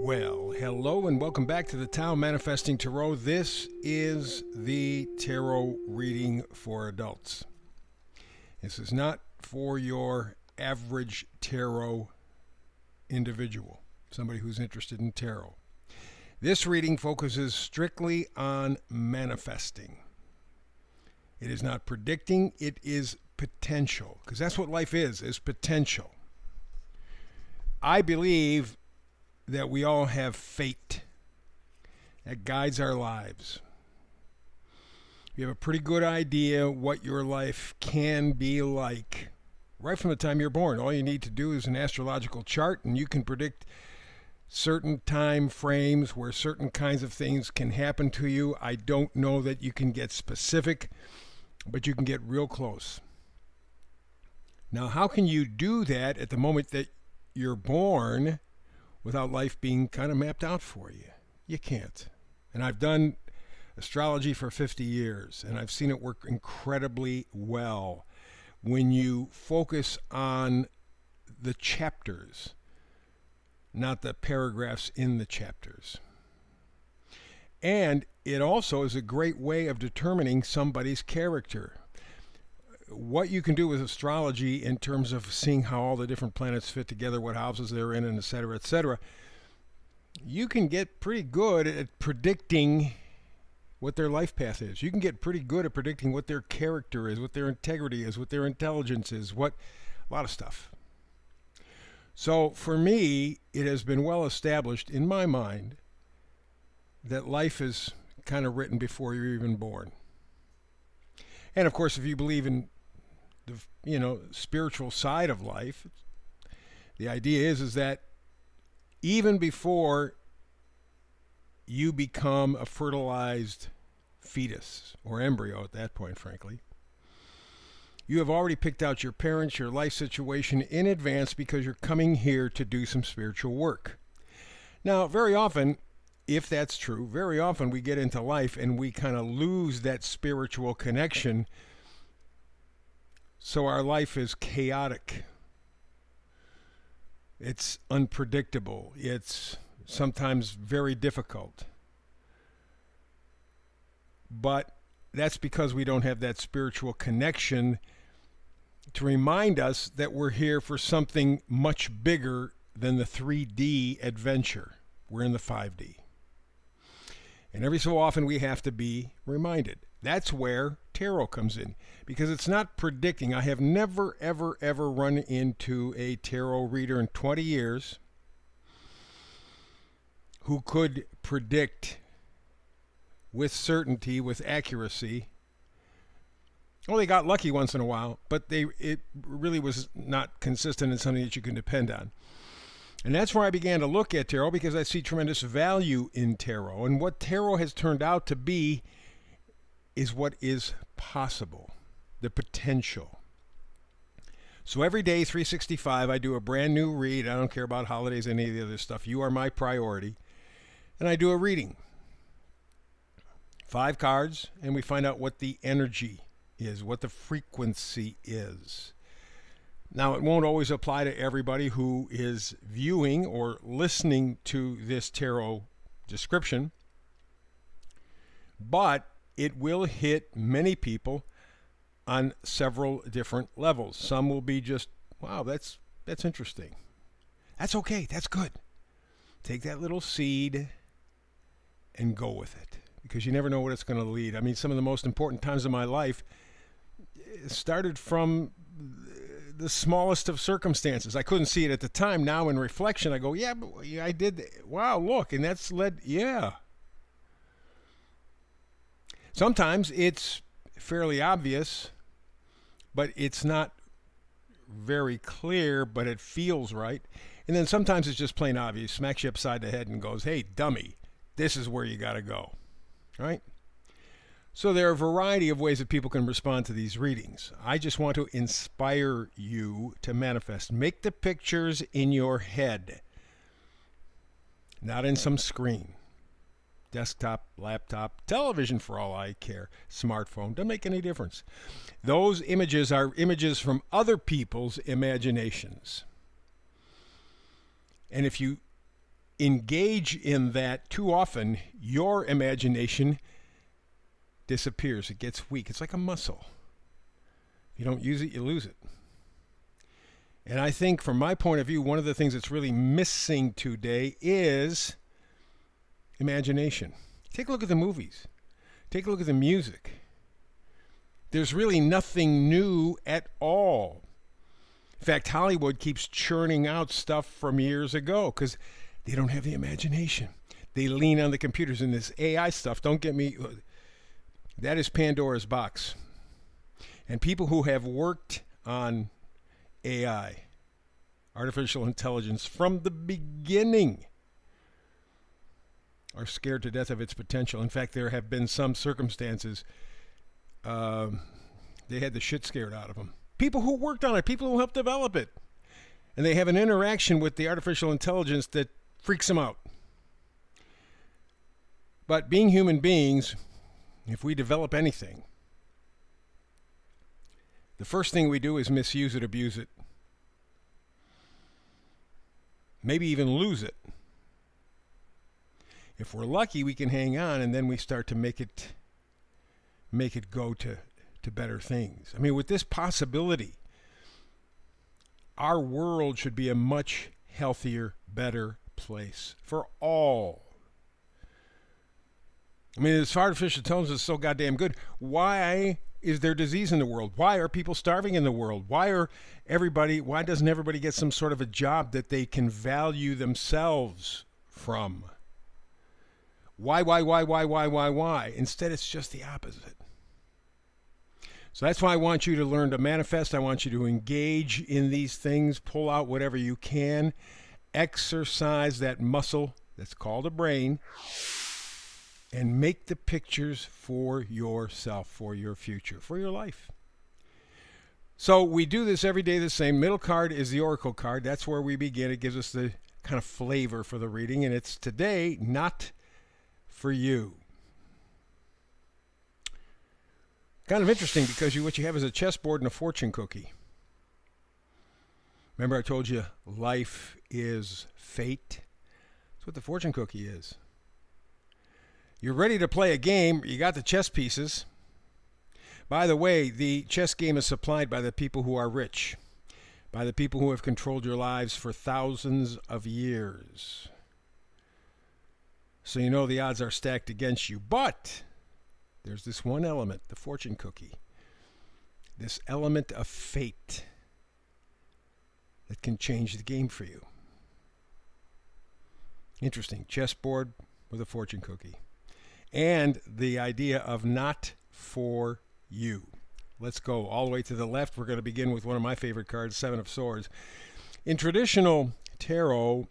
Well, hello and welcome back to the Tao Manifesting Tarot. This is the tarot reading for adults. This is not for your average tarot individual, somebody who's interested in tarot. This reading focuses strictly on manifesting. It is not predicting, it is potential, because that's what life is potential. I believe that we all have fate that guides our lives. You have a pretty good idea what your life can be like right from the time you're born. All you need to do is an astrological chart, and you can predict certain time frames where certain kinds of things can happen to you. I don't know that you can get specific, but you can get real close. Now, how can you do that at the moment that you're born without life being kind of mapped out for you? You can't. And I've done astrology for 50 years, and I've seen it work incredibly well when you focus on the chapters, not the paragraphs in the chapters. And it also is a great way of determining somebody's character. What you can do with astrology in terms of seeing how all the different planets fit together, what houses they're in, and et cetera, you can get pretty good at predicting what their life path is. You can get pretty good at predicting what their character is, what their integrity is, what their intelligence is, a lot of stuff. So for me, it has been well established in my mind that life is kind of written before you're even born. And of course, if you believe in the spiritual side of life, the idea is that even before you become a fertilized fetus or embryo at that point, frankly, you have already picked out your parents, your life situation in advance because you're coming here to do some spiritual work. Now, very often, if that's true, very often we get into life and we kind of lose that spiritual connection. So our life is chaotic. It's unpredictable. It's sometimes very difficult. But that's because we don't have that spiritual connection to remind us that we're here for something much bigger than the 3D adventure. We're in the 5D. And every so often we have to be reminded. That's where tarot comes in, because it's not predicting. I have never, ever, ever run into a tarot reader in 20 years who could predict with certainty, with accuracy. Well, they got lucky once in a while, but it really was not consistent and something that you can depend on. And that's where I began to look at tarot, because I see tremendous value in tarot. And what tarot has turned out to be is what is possible, the potential. So every day, 365, I do a brand new read. I don't care about holidays, any of the other stuff. You are my priority. And I do a reading. 5 cards, and we find out what the energy is, what the frequency is. Now, it won't always apply to everybody who is viewing or listening to this tarot description, but it will hit many people on several different levels. Some will be just, wow, that's interesting. That's okay. That's good. Take that little seed and go with it, because you never know what it's going to lead. I mean, some of the most important times of my life started from the smallest of circumstances. I couldn't see it at the time. Now in reflection, I go, yeah, but I did. Wow, look, and that's led, yeah. Sometimes it's fairly obvious, but it's not very clear, but it feels right. And then sometimes it's just plain obvious, smacks you upside the head and goes, hey, dummy, this is where you got to go, right? So there are a variety of ways that people can respond to these readings. I just want to inspire you to manifest. Make the pictures in your head, not in some screen. Desktop, laptop, television for all I care, smartphone, doesn't make any difference. Those images are images from other people's imaginations. And if you engage in that too often, your imagination disappears. It gets weak. It's like a muscle. If you don't use it, you lose it. And I think from my point of view, one of the things that's really missing today is imagination. Take a look at the movies. Take a look at the music. There's really nothing new at all. In fact, Hollywood keeps churning out stuff from years ago because they don't have the imagination. They lean on the computers and this AI stuff. Don't get me... That is Pandora's box. And people who have worked on AI, artificial intelligence, from the beginning are scared to death of its potential. In fact, there have been some circumstances they had the shit scared out of them. People who worked on it, people who helped develop it. And they have an interaction with the artificial intelligence that freaks them out. But being human beings, if we develop anything, the first thing we do is misuse it, abuse it. Maybe even lose it. If we're lucky, we can hang on, and then we start to make it go to better things. I mean, with this possibility, our world should be a much healthier, better place for all. I mean, this artificial intelligence is so goddamn good. Why is there disease in the world? Why are people starving in the world? Why doesn't everybody get some sort of a job that they can value themselves from? Why? Instead, it's just the opposite. So that's why I want you to learn to manifest. I want you to engage in these things, pull out whatever you can, exercise that muscle that's called a brain, and make the pictures for yourself, for your future, for your life. So we do this every day the same. Middle card is the Oracle card. That's where we begin. It gives us the kind of flavor for the reading, and it's today, not for you. Kind of interesting because what you have is a chessboard and a fortune cookie. Remember I told you life is fate? That's what the fortune cookie is. You're ready to play a game. You got the chess pieces. By the way, the chess game is supplied by the people who are rich, by the people who have controlled your lives for thousands of years. So you know the odds are stacked against you. But there's this one element, the fortune cookie, this element of fate that can change the game for you. Interesting. Chessboard with a fortune cookie. And the idea of not for you. Let's go all the way to the left. We're going to begin with one of my favorite cards, Seven of Swords. In traditional tarot,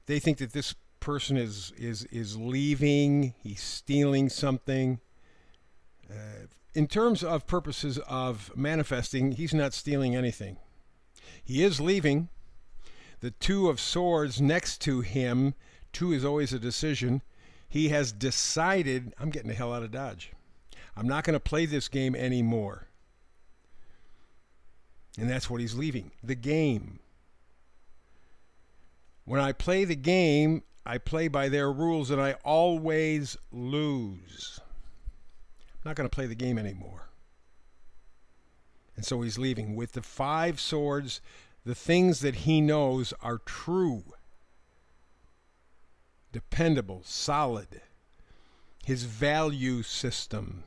they think that this person is leaving, he's stealing something. In terms of purposes of manifesting, he's not stealing anything. He is leaving. The Two of Swords next to him, two is always a decision. He has decided, I'm getting the hell out of Dodge. I'm not going to play this game anymore. And that's what he's leaving, the game. When I play the game, I play by their rules and I always lose. I'm not going to play the game anymore. And so he's leaving. With the Five Swords, the things that he knows are true, dependable, solid. His value system.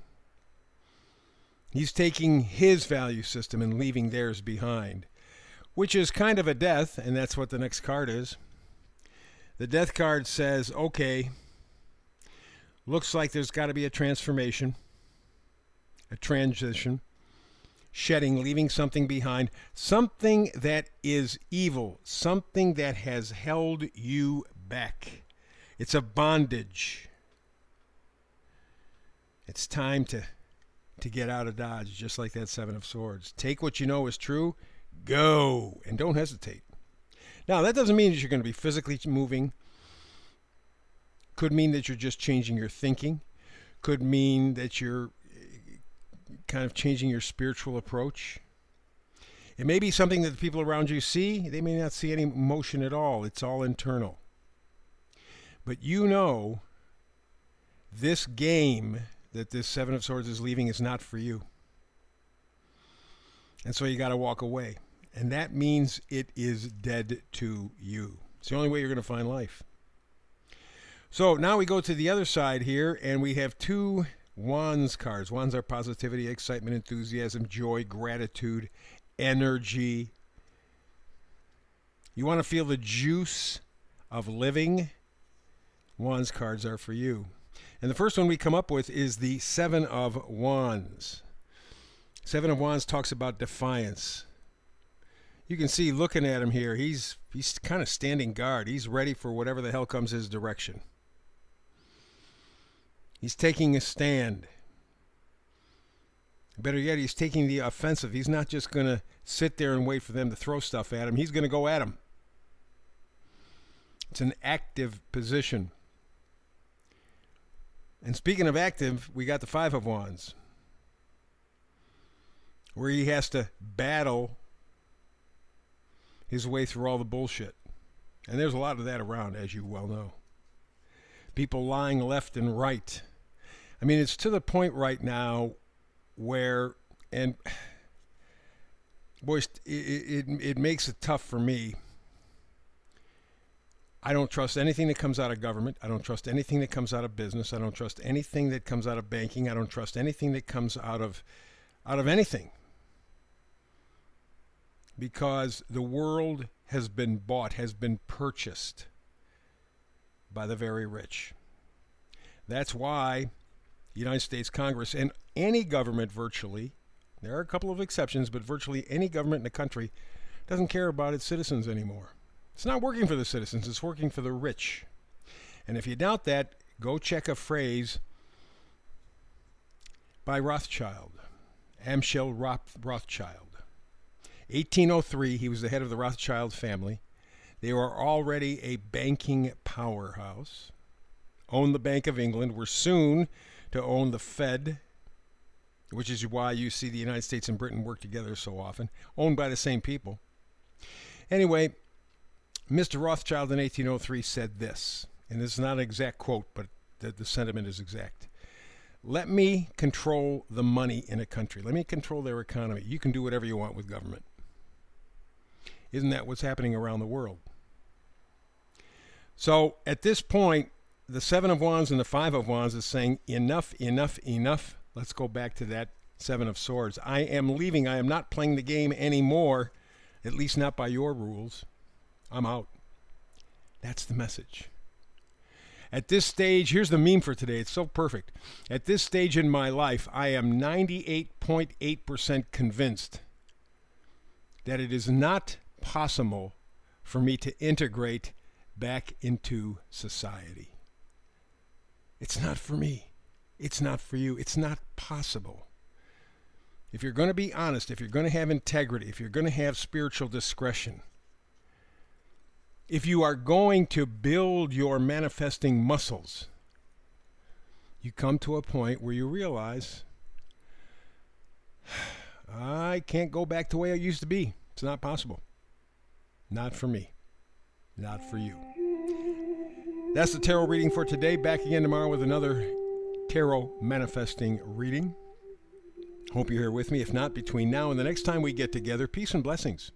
He's taking his value system and leaving theirs behind, which is kind of a death, and that's what the next card is. The death card says, okay, looks like there's got to be a transformation, a transition, shedding, leaving something behind, something that is evil, something that has held you back. It's a bondage. It's time to get out of Dodge, just like that Seven of Swords. Take what you know is true, go, and don't hesitate. Now, that doesn't mean that you're going to be physically moving. Could mean that you're just changing your thinking. Could mean that you're kind of changing your spiritual approach. It may be something that the people around you see. They may not see any motion at all. It's all internal. But you know this game that this Seven of Swords is leaving is not for you. And so you got to walk away. And that means it is dead to you. It's the only way you're going to find life. So now we go to the other side here, and we have two Wands cards. Wands are positivity, excitement, enthusiasm, joy, gratitude, energy. You want to feel the juice of living? Wands cards are for you. And the first one we come up with is the Seven of Wands. Seven of Wands talks about defiance. You can see looking at him here, he's kind of standing guard. He's ready for whatever the hell comes his direction. He's taking a stand. Better yet, he's taking the offensive. He's not just going to sit there and wait for them to throw stuff at him. He's going to go at them. It's an active position. And speaking of active, we got the Five of Wands, where he has to battle his way through all the bullshit. And there's a lot of that around, as you well know. People lying left and right. I mean, it's to the point right now where, and boys, it makes it tough for me. I don't trust anything that comes out of government. I don't trust anything that comes out of business. I don't trust anything that comes out of banking. I don't trust anything that comes out of anything. Because the world has been bought, has been purchased by the very rich. That's why the United States Congress and any government virtually, there are a couple of exceptions, but virtually any government in the country doesn't care about its citizens anymore. It's not working for the citizens, it's working for the rich. And if you doubt that, go check a phrase by Rothschild, Amschel Rothschild. 1803, he was the head of the Rothschild family. They were already a banking powerhouse, owned the Bank of England, were soon to own the Fed, which is why you see the United States and Britain work together so often, owned by the same people. Anyway, Mr. Rothschild in 1803 said this, and this is not an exact quote, but the sentiment is exact. Let me control the money in a country. Let me control their economy. You can do whatever you want with government. Isn't that what's happening around the world? So at this point, the Seven of Wands and the Five of Wands is saying, enough, enough, enough. Let's go back to that Seven of Swords. I am leaving. I am not playing the game anymore, at least not by your rules. I'm out. That's the message. At this stage, here's the meme for today. It's so perfect. At this stage in my life, I am 98.8% convinced that it is not possible for me to integrate back into society. It's not for me. It's not for you. It's not possible. If you're going to be honest, if you're going to have integrity, if you're going to have spiritual discretion, if you are going to build your manifesting muscles, you come to a point where you realize, I can't go back to the way I used to be. It's not possible. Not for me. Not for you. That's the tarot reading for today. Back again tomorrow with another tarot manifesting reading. Hope you're here with me. If not, between now and the next time we get together, peace and blessings.